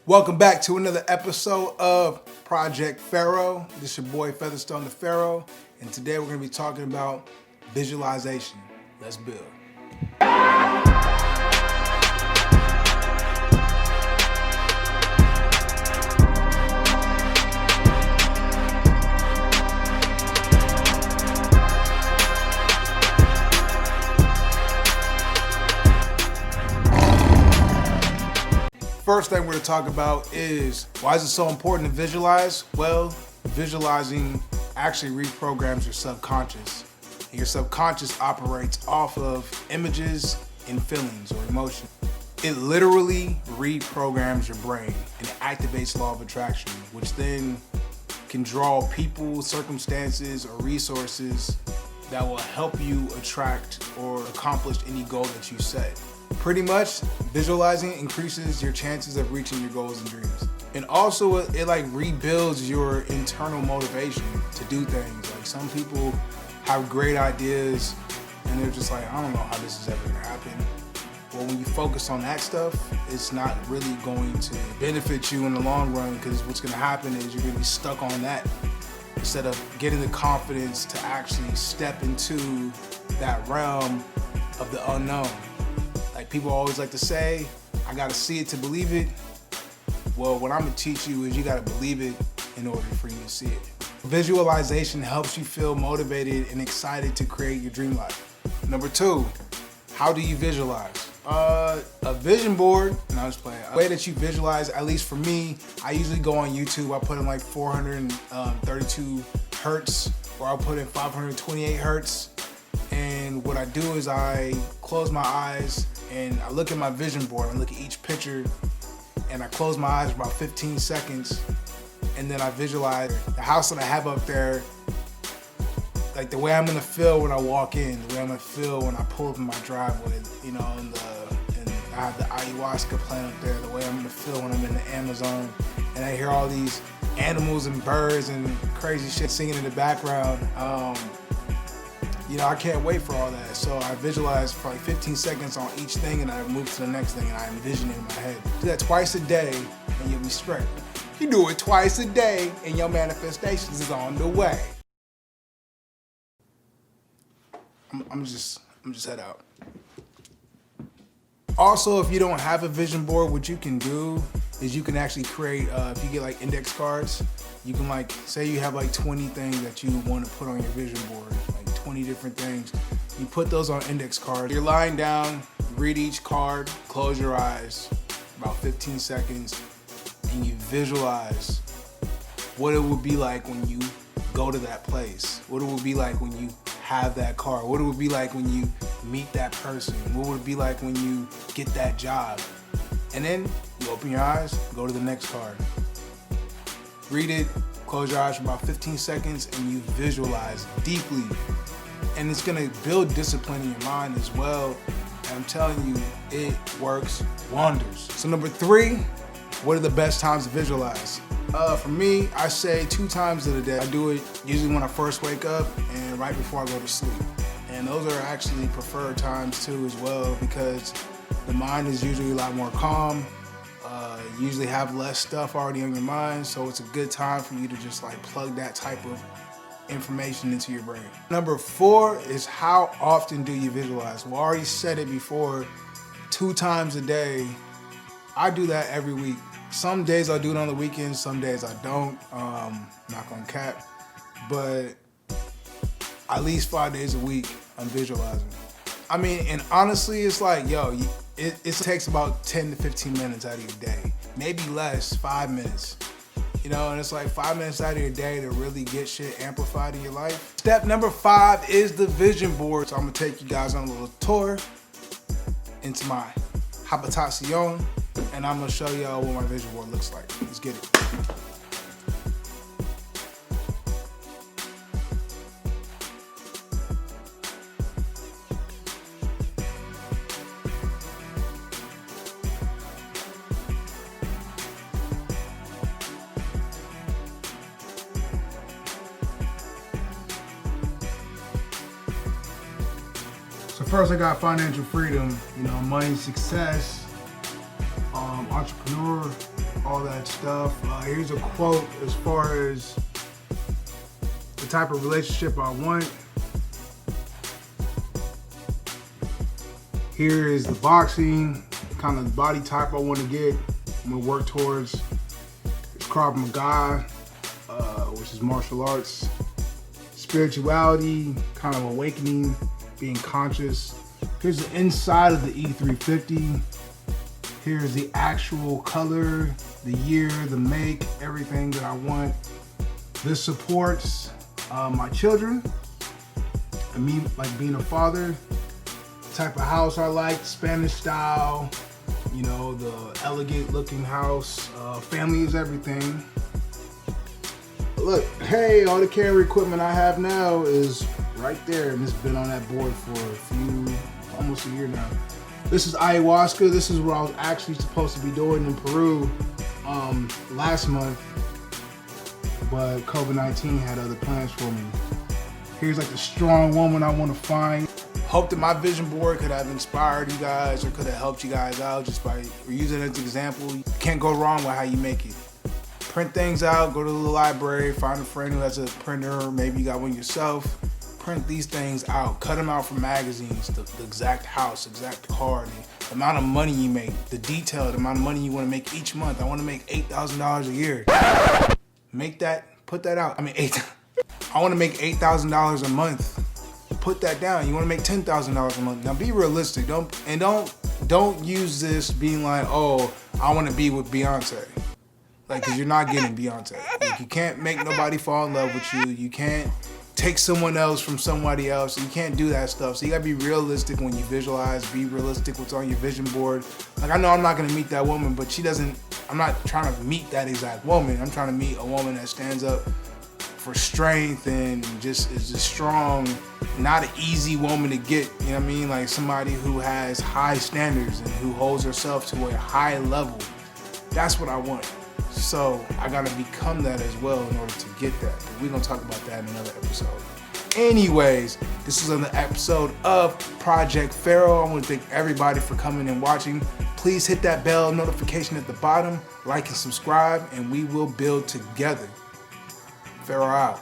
Welcome back to another episode of Project PHARAOH. This is your boy Featherstone the Pharaoh, and today we're going to be talking about visualization. Let's build. First thing we're going to talk about is why is it so important to visualize? Well, visualizing actually reprograms your subconscious. And your subconscious operates off of images and feelings or emotion. It literally reprograms your brain and it activates law of attraction, which then can draw people, circumstances, or resources that will help you attract or accomplish any goal that you set. Pretty much, visualizing increases your chances of reaching your goals and dreams. And also, it like rebuilds your internal motivation to do things. Like some people have great ideas and they're just like, I don't know how this is ever gonna happen. Well, when you focus on that stuff, it's not really going to benefit you in the long run, because what's gonna happen is you're gonna be stuck on that instead of getting the confidence to actually step into that realm of the unknown. Like people always like to say, I gotta see it to believe it. Well, what I'm gonna teach you is you gotta believe it in order for you to see it. Visualization helps you feel motivated and excited to create your dream life. Number 2, how do you visualize? A vision board, and I was playing. The way that you visualize, at least for me, I usually go on YouTube, I put in like 432 hertz, or I'll put in 528 hertz. And what I do is I close my eyes and I look at my vision board. I look at each picture and I close my eyes for about 15 seconds. And then I visualize the house that I have up there, like the way I'm gonna feel when I walk in, the way I'm gonna feel when I pull up in my driveway, you know, and I have the ayahuasca plant up there, the way I'm gonna feel when I'm in the Amazon and I hear all these animals and birds and crazy shit singing in the background. You know, I can't wait for all that. So I visualize for like 15 seconds on each thing and I move to the next thing and I envision it in my head. Do that twice a day and you'll be straight. You do it twice a day and your manifestations is on the way. I'm just head out. Also, if you don't have a vision board, what you can do is you can actually create, if you get like index cards, you can like, say you have like 20 things that you want to put on your vision board, like 20 different things. You put those on index cards. You're lying down, read each card, close your eyes, about 15 seconds, and you visualize what it would be like when you go to that place, what it would be like when you have that car, what it would be like when you meet that person, what would it be like when you get that job. And then you open your eyes, go to the next card. Read it, close your eyes for about 15 seconds, and you visualize deeply. And it's gonna build discipline in your mind as well. And I'm telling you, it works wonders. So number 3, what are the best times to visualize? For me, I say 2 times of the day. I do it usually when I first wake up and right before I go to sleep. And those are actually preferred times too as well, because the mind is usually a lot more calm. You usually have less stuff already on your mind, so it's a good time for you to just like plug that type of information into your brain. Number 4 is how often do you visualize? Well, I already said it before, 2 times a day. I do that every week. Some days I'll do it on the weekends, some days I don't, not gonna cap, but at least 5 days a week I'm visualizing. I mean, and honestly, it's like, yo, it takes about 10 to 15 minutes out of your day, maybe less, 5 minutes. You know, and it's like 5 minutes out of your day to really get shit amplified in your life. Step number 5 is the vision board. So I'm gonna take you guys on a little tour into my habitación, and I'm gonna show y'all what my vision board looks like. Let's get it. So first I got financial freedom, you know, money, success, entrepreneur, all that stuff. Here's a quote as far as the type of relationship I want. Here is the boxing, kind of the body type I want to get. I'm gonna work towards. It's Krav Maga, which is martial arts. Spirituality, kind of awakening, being conscious. Here's the inside of the E350. Here's the actual color, the year, the make, everything that I want. This supports my children and me, like being a father. The type of house I like, Spanish style, you know, the elegant looking house. Family is everything. Look, hey, all the camera equipment I have now is right there, and it's been on that board for almost a year now. This is ayahuasca. This is what I was actually supposed to be doing in Peru last month, but COVID-19 had other plans for me. Here's like the strong woman I want to find. Hope that my vision board could have inspired you guys or could have helped you guys out just by using it as an example. You can't go wrong with how you make it. Print things out, go to the library, find a friend who has a printer, maybe you got one yourself. Print these things out, cut them out from magazines, the exact house, exact car, the amount of money you make, the detail, the amount of money you want to make each month. I want to make $8,000 a year. Make that, put that out. I want to make $8,000 a month. Put that down. You want to make $10,000 a month. Now be realistic. Don't use this being like, oh, I want to be with Beyonce. Like, cause you're not getting Beyonce. Like, you can't make nobody fall in love with you. You can't take someone else from somebody else. You can't do that stuff. So you gotta be realistic when you visualize, be realistic what's on your vision board. Like, I know I'm not gonna meet that woman, but I'm not trying to meet that exact woman. I'm trying to meet a woman that stands up for strength and just is just strong, not an easy woman to get, you know what I mean? Like somebody who has high standards and who holds herself to a high level. That's what I want. So I gotta become that as well in order to get that. But we're gonna talk about that in another episode. Anyways, this is another episode of Project PHARAOH. I want to thank everybody for coming and watching. Please hit that bell notification at the bottom, like and subscribe, and we will build together. PHARAOH out.